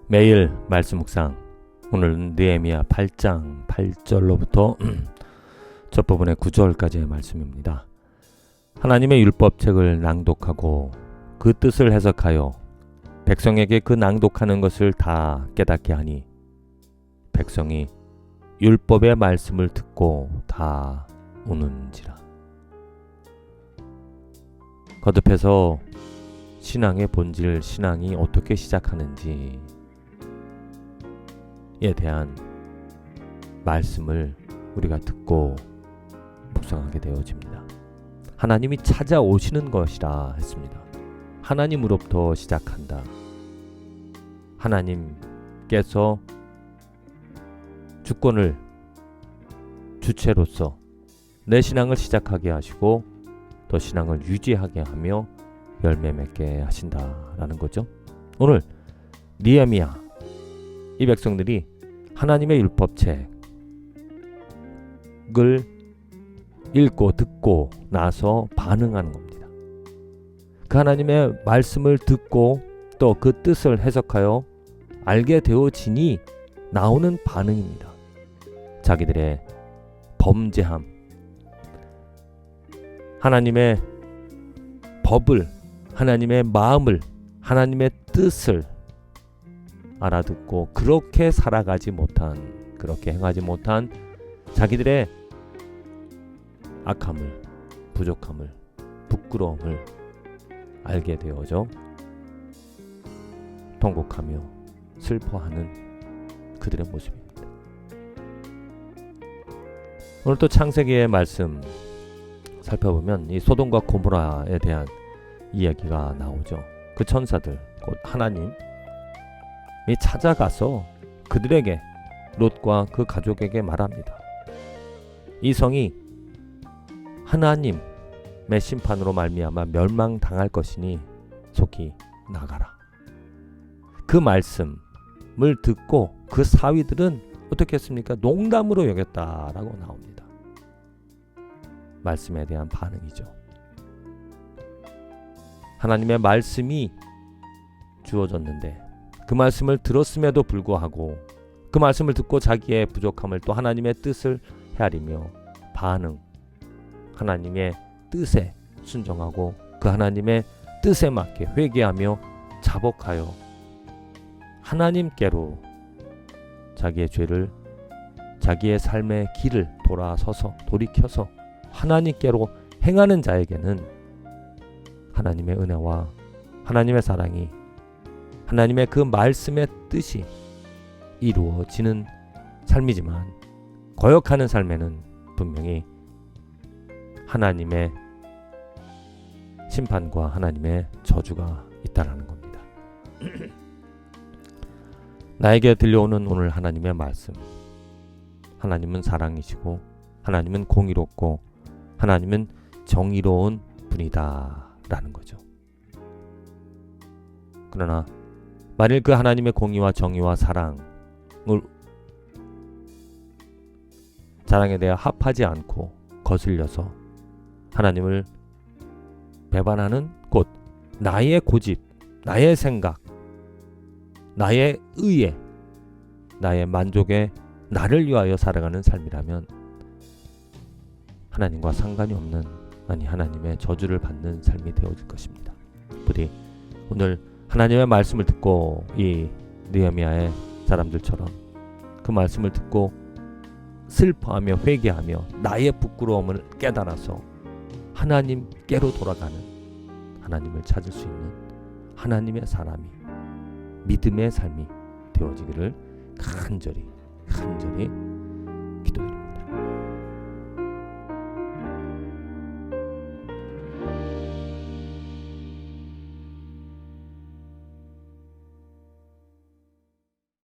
매일 말씀 묵상. 오늘은 느헤미야 8장 8절로부터 첫 부분의 9절까지의 말씀입니다. 하나님의 율법책을 낭독하고 그 뜻을 해석하여 백성에게 그 낭독하는 것을 다 깨닫게 하니 백성이 율법의 말씀을 듣고 다 우는지라. 거듭해서 신앙의 본질, 신앙이 어떻게 시작하는지에 대한 말씀을 우리가 듣고 묵상하게 되어집니다. 하나님이 찾아오시는 것이라 했습니다. 하나님으로부터 시작한다. 하나님께서 주권을 주체로서 내 신앙을 시작하게 하시고 더 신앙을 유지하게 하며 열매 맺게 하신다라는 거죠. 오늘 느헤미야, 이 백성들이 하나님의 율법책을 읽고 듣고 나서 반응하는 겁니다. 그 하나님의 말씀을 듣고 또 그 뜻을 해석하여 알게 되어지니 나오는 반응입니다. 자기들의 범죄함, 하나님의 법을, 하나님의 마음을, 하나님의 뜻을 알아듣고 그렇게 살아가지 못한, 그렇게 행하지 못한 자기들의 악함을, 부족함을, 부끄러움을 알게 되어져 통곡하며 슬퍼하는 그들의 모습입니다. 오늘 또 창세기의 말씀 살펴보면 이 소돔과 고모라에 대한 이야기가 나오죠. 그 천사들, 곧 하나님이 찾아가서 그들에게, 롯과 그 가족에게 말합니다. 이 성이 하나님의 심판으로 말미암아 멸망당할 것이니 속히 나가라. 그 말씀을 듣고 그 사위들은 어떻게 했습니까? 농담으로 여겼다라고 나옵니다. 말씀에 대한 반응이죠. 하나님의 말씀이 주어졌는데 그 말씀을 들었음에도 불구하고 그 말씀을 듣고 자기의 부족함을 또 하나님의 뜻을 헤아리며 반응, 하나님의 뜻에 순종하고 그 하나님의 뜻에 맞게 회개하며 자복하여 하나님께로 자기의 죄를, 자기의 삶의 길을 돌이켜서 하나님께로 행하는 자에게는 하나님의 은혜와 하나님의 사랑이, 하나님의 그 말씀의 뜻이 이루어지는 삶이지만 거역하는 삶에는 분명히 하나님의 심판과 하나님의 저주가 있다라는 겁니다. 나에게 들려오는 오늘 하나님의 말씀, 하나님은 사랑이시고 하나님은 공의롭고 하나님은 정의로운 분이다 라는 거죠. 그러나 만일 그 하나님의 공의와 정의와 사랑에 대해 합하지 않고 거슬려서 하나님을 배반하는, 곧 나의 고집, 나의 생각, 나의 의에, 나의 만족에 나를 위하여 살아가는 삶이라면 하나님과 상관이 없는, 아니 하나님의 저주를 받는 삶이 되어질 것입니다. 부디 오늘 하나님의 말씀을 듣고 이 느헤미야의 사람들처럼 그 말씀을 듣고 슬퍼하며 회개하며 나의 부끄러움을 깨달아서 하나님께로 돌아가는, 하나님을 찾을 수 있는 하나님의 사람이, 믿음의 삶이 되어지기를 간절히